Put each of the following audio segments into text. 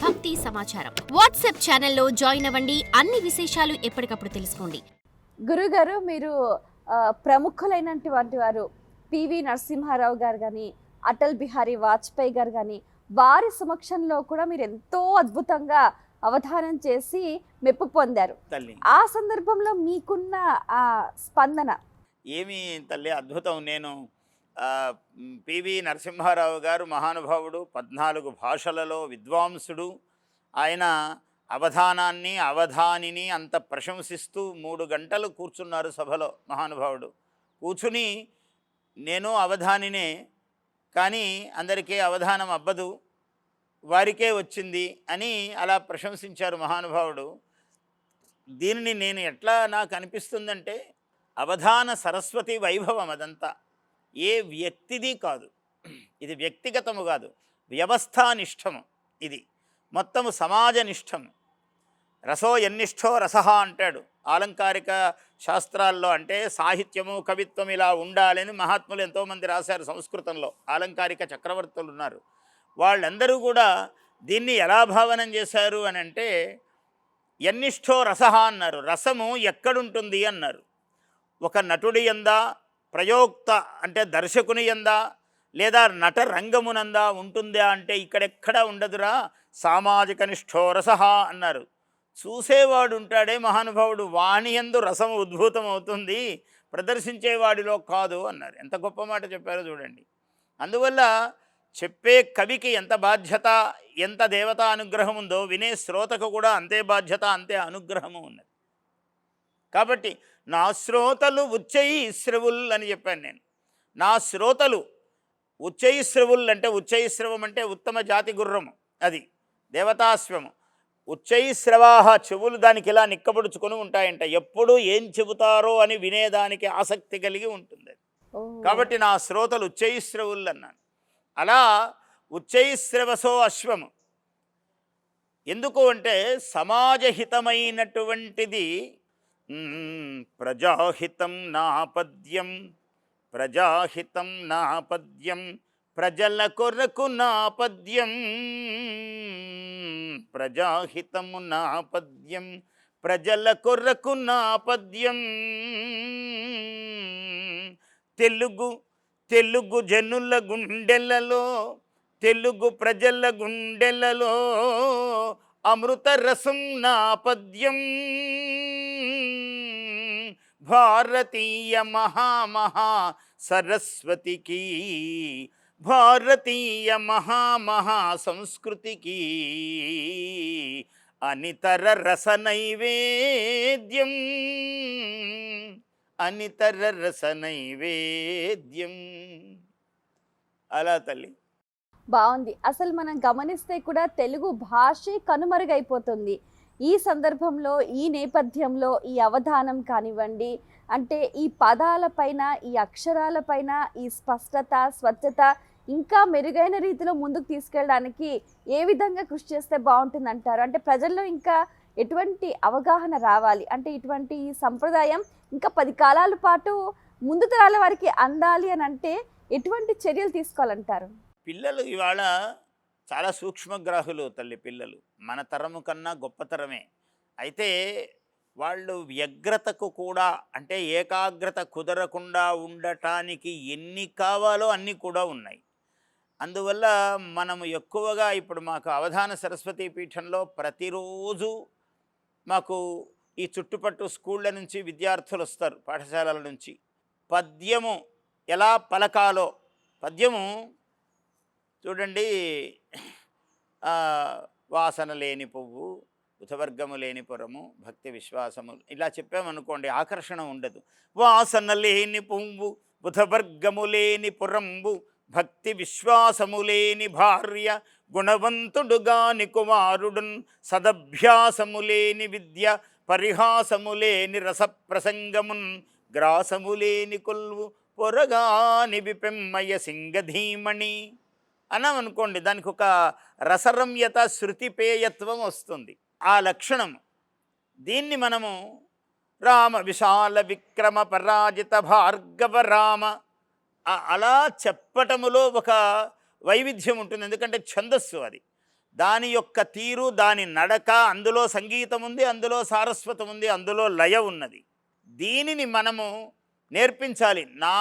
భక్తి సమాచారం. వాట్సాప్ ఛానల్లో జాయిన్ అవ్వండి. అన్ని విశేషాలు ఎప్పటికప్పుడు తెలుసుకోండి. గురుగారు, మీరు ప్రముఖులైనటువంటి వారు పివి నరసింహారావు గారు కానీ, అటల్ బిహారీ వాజ్పేయి గారు కానీ, వారి సమక్షంలో కూడా మీరు ఎంతో అద్భుతంగా అవధానం చేసి మెప్పు పొందారు. ఆ సందర్భంలో మీకున్న ఆ స్పందన ఏమి తల్లి అద్భుతం. నేను పివి నరసింహారావు గారు మహానుభావుడు, 14 భాషలలో విద్వాంసుడు. ఆయన అవధానాన్ని అవధానిని అంత ప్రశంసిస్తూ 3 గంటలు కూర్చున్నారు సభలో. మహానుభావుడు కూర్చుని నేను అవధానినే, కానీ అందరికీ అవధానం అబ్బదు, వారికే వచ్చింది అని అలా ప్రశంసించారు మహానుభావుడు. దీనిని నేను ఎట్లా నాకు అనిపిస్తుందంటే, అవధాన సరస్వతి వైభవం అదంతా. ఏ వ్యక్తిది కాదు, ఇది వ్యక్తిగతము కాదు, వ్యవస్థానిష్టము. ఇది మొత్తము సమాజనిష్టము. రసో ఎన్నిష్టో రసహ అంటాడు ఆలంకారిక శాస్త్రాల్లో. అంటే సాహిత్యము కవిత్వం ఇలా ఉండాలని మహాత్ములు ఎంతోమంది రాశారు సంస్కృతంలో. ఆలంకారిక చక్రవర్తులు ఉన్నారు. వాళ్ళందరూ కూడా దీన్ని ఎలా భావనం చేశారు అని అంటే, ఎన్నిష్టో రసహ అన్నారు. రసము ఎక్కడుంటుంది అన్నారు. ఒక నటుడి యందా, ప్రయోక్త అంటే దర్శకుని యందా, లేదా నట రంగమునందా ఉంటుందా అంటే ఇక్కడెక్కడ ఉండదురా, సామాజిక నిష్ఠో రసహ అన్నారు. చూసేవాడు ఉంటాడే మహానుభావుడు, వాణి యందు రసము ఉద్భూతం అవుతుంది, ప్రదర్శించేవాడిలో కాదు అన్నారు. ఎంత గొప్ప మాట చెప్పారో చూడండి. అందువల్ల చెప్పే కవికి ఎంత బాధ్యత, ఎంత దేవతా అనుగ్రహం ఉందో, వినే శ్రోతకు కూడా అంతే బాధ్యత, అంతే అనుగ్రహము ఉన్నది. కాబట్టి నా శ్రోతలు ఉచ్చైశ్రవుల్ అని చెప్పాను నేను. నా శ్రోతలు ఉచ్చైశ్రవుల్ అంటే, ఉచ్చైశ్రవం అంటే ఉత్తమ జాతి గుర్రము, అది దేవతాశ్వము. ఉచ్చైశ్రవాహ, చెవులు దానికి ఇలా నిక్కబడుచుకొని ఉంటాయంట. ఎప్పుడు ఏం చెబుతారో అని వినేదానికి ఆసక్తి కలిగి ఉంటుంది. కాబట్టి నా శ్రోతలు ఉచ్చైశ్రవుల్ అన్నాను. అలా ఉచ్చైశ్రవసో అశ్వము. ఎందుకు అంటే సమాజహితమైనటువంటిది. ప్రజాహితం నా పద్యం, ప్రజాహితం నా పద్యం, ప్రజల కొరకు నా పద్యం, ప్రజాహితము నా పద్యం, ప్రజల కొరకు నా పద్యం. తెలుగు జనుల గుండెలలో, తెలుగు ప్రజల గుండెలలో అమృత రసం నా పద్యం. భారతీయ మహామహా సరస్వతికి, భారతీయ మహామహా సంస్కృతికి అనితర రస నైవేద్యం, అనితర రస నైవేద్యం. అలా తల్లి. బాగుంది. అసలు మనం గమనిస్తే కూడా తెలుగు భాషే కనుమరుగైపోతుంది. ఈ సందర్భంలో, ఈ నేపథ్యంలో ఈ అవధానం కానివ్వండి, అంటే ఈ పదాలపైన, ఈ అక్షరాలపైన ఈ స్పష్టత, స్వచ్ఛత ఇంకా మెరుగైన రీతిలో ముందుకు తీసుకెళ్ళడానికి ఏ విధంగా కృషి చేస్తే బాగుంటుందంటారు? అంటే ప్రజల్లో ఇంకా ఎటువంటి అవగాహన రావాలి అంటే, ఇటువంటి ఈ సంప్రదాయం ఇంకా 10 కాలాల పాటు ముందు తరాల వారికి అందాలి అని అంటే ఎటువంటి చర్యలు తీసుకోవాలంటారు? పిల్లలు ఇవాళ చాలా సూక్ష్మగ్రాహులు తల్లి. పిల్లలు మన తరము కన్నా గొప్ప తరమే. అయితే వాళ్ళు వ్యగ్రతకు కూడా, అంటే ఏకాగ్రత కుదరకుండా ఉండటానికి ఎన్ని కావాలో అన్నీ కూడా ఉన్నాయి. అందువల్ల మనము ఎక్కువగా ఇప్పుడు మాకు అవధాన సరస్వతి పీఠంలో ప్రతిరోజు మాకు ఈ చుట్టుపట్టు స్కూళ్ళ నుంచి విద్యార్థులు వస్తారు, పాఠశాలల నుంచి. పద్యము ఎలా పలకాలో, పద్యము చూడండి. వాసన లేని పువ్వు, ఉతవర్గము లేని పురము, భక్తి విశ్వాసము, ఇలా చెప్పామనుకోండి ఆకర్షణ ఉండదు. వాసన లేని పువ్వు, బుధవర్గము లేని పురంబు, భక్తి విశ్వాసము లేని భార్య, గుణవంతుడు గాని కుమారుడున్, సదభ్యాసము లేని విద్య, పరిహాసము లేని రసప్రసంగమున్, గ్రాసము లేని కొల్వు, పొరగాని విపెమ్మయ సింగధీమణి అన్నామనుకోండి. దానికి ఒక రసరమ్యత, శృతిపేయత్వం వస్తుంది. ఆ లక్షణం. దీన్ని మనము రామ విశాల విక్రమ పరాజిత భార్గవ రామ అలా చెప్పటములో ఒక వైవిధ్యం ఉంటుంది. ఎందుకంటే ఛందస్సు అది. దాని యొక్క తీరు, దాని నడక, అందులో సంగీతం ఉంది, అందులో సారస్వతం ఉంది, అందులో లయ ఉన్నది. దీనిని మనము నేర్పించాలి. నా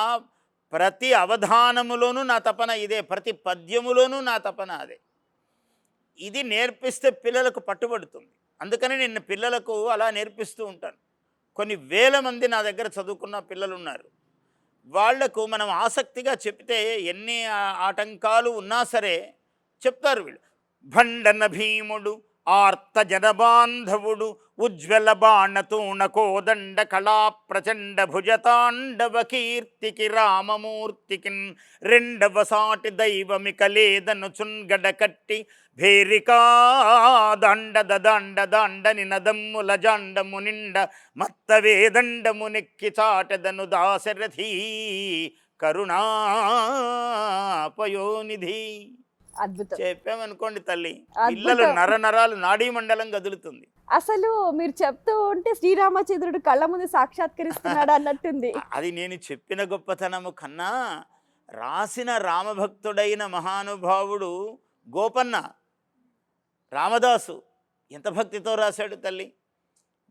ప్రతి అవధానములోనూ నా తపన ఇదే, ప్రతి పద్యములోనూ నా తపన అదే. ఇది నేర్పిస్తే పిల్లలకు పట్టుబడుతుంది. అందుకని నేను పిల్లలకు అలా నేర్పిస్తూ ఉంటాను. కొన్ని వేల మంది నా దగ్గర చదువుకున్న పిల్లలు ఉన్నారు. వాళ్లకు మనం ఆసక్తిగా చెప్తే ఎన్ని ఆటంకాలు ఉన్నా సరే చెప్తారు వీళ్ళు. భండన భీముడు ఆర్త జనబాంధవుడు ఉజ్వల బాణతూణ కోదండ కళా ప్రచండ భుజతాండవ కీర్తికి రామమూర్తికిన్ రెండవ సాటి దైవమిక లేదను చున్గడ కట్టి భేరికా దండద దండ దండని నదమ్ముల జాండము నిండ మత్తవేదండము నెక్కి చాటదను దాశరథీ కరుణాపయోనిధి. అద్భుతం. చెప్పామనుకోండి తల్లి, పిల్లలు నరనరాలు నాడీ మండలం కదులుతుంది. అసలు మీరు చెప్తూ ఉంటే శ్రీరామచంద్రుడు కళ్ళ ముందు సాక్షాత్కరిస్తున్నాడు అన్నట్టుంది. అది నేను చెప్పిన గొప్పతనము కన్నా రాసిన రామభక్తుడైన మహానుభావుడు గోపన్న రామదాసు ఎంత భక్తితో రాశాడు తల్లి.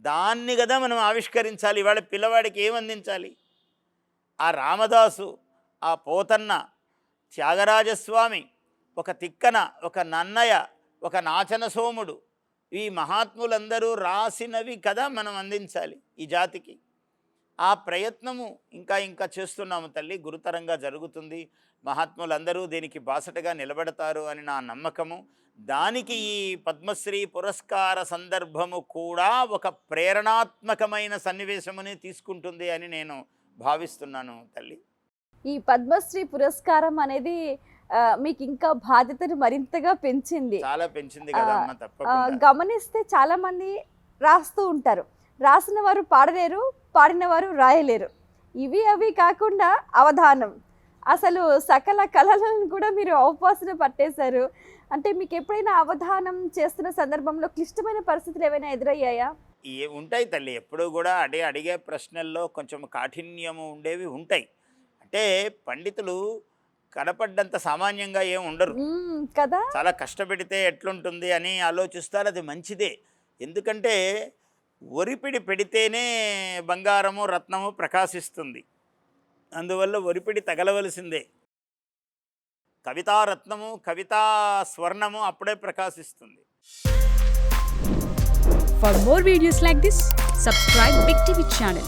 దాన్ని కదా మనం ఆవిష్కరించాలి. ఇవాళ పిల్లవాడికి ఏం అందించాలి? ఆ రామదాసు, ఆ పోతన్న, త్యాగరాజస్వామి, ఒక తిక్కన, ఒక నన్నయ, ఒక నాచన సోముడు, ఈ మహాత్ములందరూ రాసినవి కదా మనం అందించాలి ఈ జాతికి. ఆ ప్రయత్నము ఇంకా చేస్తున్నాము తల్లి. గురుతరంగా జరుగుతుంది. మహాత్ములందరూ దీనికి బాసటగా నిలబడతారు అని నా నమ్మకము. దానికి ఈ పద్మశ్రీ పురస్కార సందర్భము కూడా ఒక ప్రేరణాత్మకమైన సన్నివేశముని తీసుకుంటుంది అని నేను భావిస్తున్నాను తల్లి. ఈ పద్మశ్రీ పురస్కారం అనేది మీకు ఇంకా బాధ్యతను మరింతగా పెంచింది. చాలా పెంచింది కదమ్మా. తప్పకుండా గమనిస్తే చాలా మంది రాస్తూ ఉంటారు. రాసిన వారు పాడలేరు, పాడిన వారు రాయలేరు. అవి కాకుండా అవధానం, అసలు సకల కళలను కూడా మీరు అవపాసన పట్టేశారు. అంటే మీకు ఎప్పుడైనా అవధానం చేస్తున్న సందర్భంలో క్లిష్టమైన పరిస్థితులు ఏమైనా ఎదురయ్యాయా? ఉంటాయి తల్లి. ఎప్పుడూ కూడా అడిగే ప్రశ్నల్లో కొంచెం కాఠిన్యము ఉండేవి ఉంటాయి. అంటే పండితులు కనపడ్డంత సామాన్యంగా ఏం ఉండరు కదా. చాలా కష్టపెడితే ఎట్లుంటుంది అని ఆలోచిస్తారు. అది మంచిదే. ఎందుకంటే ఒరిపిడి పెడితేనే బంగారము రత్నము ప్రకాశిస్తుంది. అందువల్ల ఒరిపిడి తగలవలసిందే. కవితారత్నము, కవితా స్వర్ణము అప్పుడే ప్రకాశిస్తుంది. For more videos like this, subscribe Big TV channel.